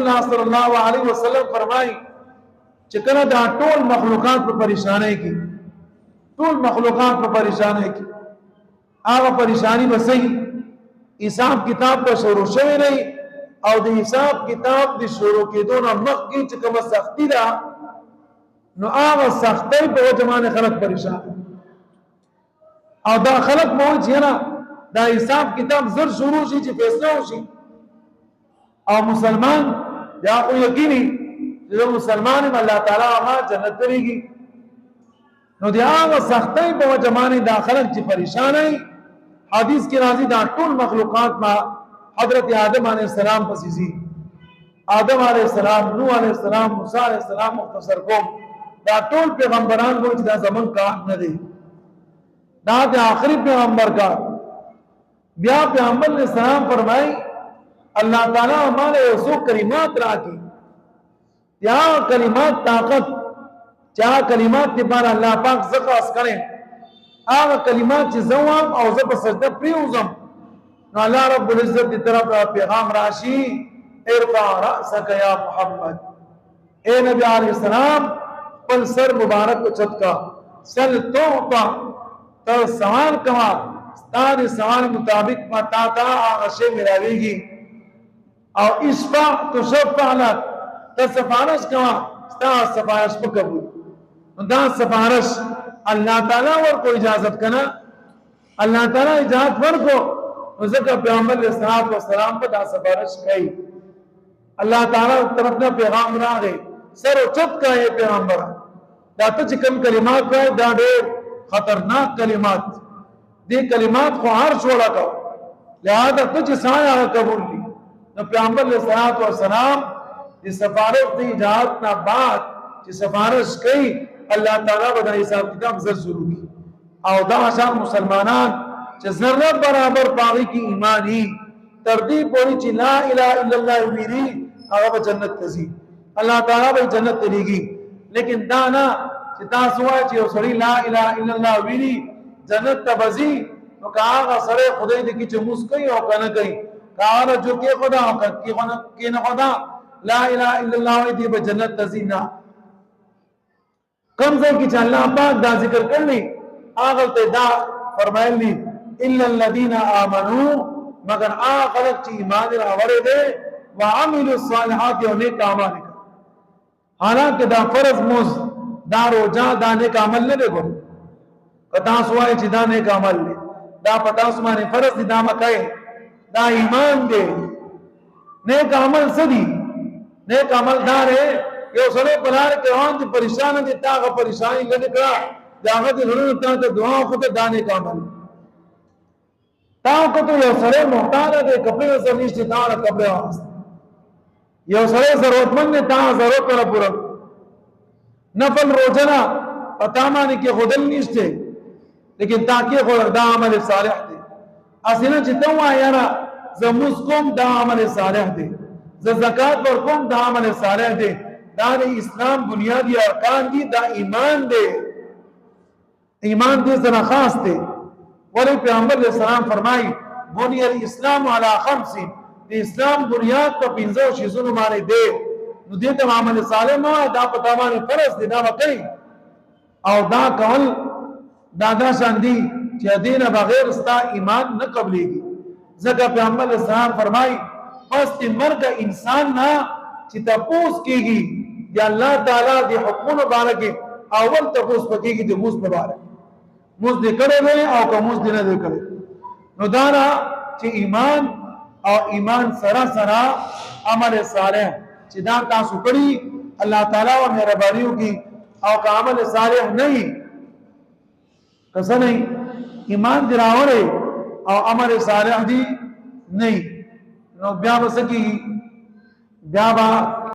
الله صلی الله علیه وسلم فرمای چې کله دا ټول مخلوقات په پریشانۍ کې ټول مخلوقات په پریشانۍ کې هغه پریشانی به صحیح حساب کتاب به شروع شوی نه او د حساب کتاب د شروع کېدو نه مخکې چې کومه سختی ده نو هغه سختۍ په وجه باندې خلک پریشان او دا خلک مو چې نه دا حساب کتاب زر شروع شي چې فیصله وشي او مسلمان دا خو یقیني چې مسلمان الله تعالی هغه جنت لريږي نو دا هغه سختۍ په وجه باندې دا خلک چې پریشان وي حدیث کې راځي دا ټول مخلوقات ما حضرت آدم علیہ السلام پسیزی آدم علیہ السلام نوح علیہ السلام موسی علیہ السلام مختصر قوم دا ټول پیغمبران وو چې دا زمون کا نه دي دا د آخري پیغمبر کا بیا پیغمبر علیہ السلام فرمای اللہ تعالی ہمارے ایسو کلمات راکی یا کلمات طاقت چاہ کلمات دی بار اللہ پاک زخواست کریں آغا کلمات چی زوام او زب سجدہ پریوزم نو اللہ رب العزت دی طرف پیغام راشی ارفع رأسک یا محمد اے نبی علیہ السلام پل سر مبارک کو چتکا سل توتا تر سوال کما ستان سوال مطابق ما تاتا آغا شے ملاوی گی او اشفع تشفع لک تا سفارش کما ستا سفارش پکبول دا سفارش اللہ تعالیٰ ور کو اجازت کنا اللہ تعالیٰ اجازت ور کو ذکر پیغمبر علیہ السلام پر دا سفارش کئی اللہ تعالیٰ طرفنا پیغام را گئی سر و چت کا یہ پیغمبر دا تا چکم کلمات کا دا دیر خطرناک کلمات دی کلمات کو ہر چھوڑا کا لہذا تجھ سایہ قبول لی نو پیغمبر علیہ السلام دی سفارش دی اجازت نا بعد چی سفارش کئی اللہ تعالیٰ بدا حساب کتاب زر شروع کی او دا شان مسلمانان چی ذرت برابر پاگی کی ایمانی تردیب پوری چی لا الہ الا اللہ ویری اگر جنت تزی اللہ تعالیٰ بھائی جنت تلیگی لیکن دانا چی تاسوائے چی سری لا الہ الا اللہ ویری جنت تبزی تو کہا آگا سرے خدای دیکھی چی مسکئی او کنا کئی کہا آگا جو کی خدا کی خدا لا الہ الا اللہ ویری با جنت تزی نا کم سے کی اللہ پاک دا ذکر کر لی آغلت دا فرمائے لی اِلَّا الَّذِينَ آمَنُوا مگر آغلت چی ایمان راورے دے وَعَمِلُوا الصَّالِحَاتِ و نیک عمل کا حالانکہ دا فرض موز دا روجہ دا نیک عمل لے دے گو کتا سوائے چی دا نیک عمل لے دا پتا سمانے فرض دی دا مکائے دا ایمان دے نیک عمل سدی نیک عمل دار ہے یو سڑے پلار کے وہاں دی پریشان دی تاغا پریشانی گنے کرا جاغا دی غنون تا دعاوں خود دانے کا عمل تاؤں کو تو یو سڑے محتاج دے کپڑے و سرنیشتی تاؤں کپڑے واسط یو سڑے ضرورت مند نے تاؤں ضرورت پر پورا نفل روجنا پتامانی کے خودل نیشتے لیکن تاکہ خود دا عمل صالح دے اسینا چیتاؤں آیانا زموز کم دا عمل صالح دے زکاة پر کم دا عمل صالح دے دا اسلام بنیادی ارکان دی دا ایمان دے سنا خاص دے ولی پیغمبر علیہ السلام فرمائی بنی الاسلام علی خمسین اسلام بنیاد پر پینزو شیزون مانے دے نو دیتا عمل صالح ماں دا پتاوانے فرس دے دا وقئی او دا کول دادا شاندی چی دین بغیر استا ایمان نہ قبلے گی زکا پیغمبر علیہ السلام فرمائی پس تی مرگ انسان نا چی تپوس کی گی یا اللہ تعالیٰ دی حکمون بارکے اول تپوس پکی گی دی موز مبارک موز دے کرے لے او کا موز دے نہ دے کرے نو دانا چی ایمان او ایمان سرا سرا عمل صالح چی دا تاسو کری اللہ تعالیٰ و مہربانیوں کی او کا عمل صالح نہیں کسا نہیں ایمان دی راورے او عمل صالح دی نہیں نو بیا بسکی بیا با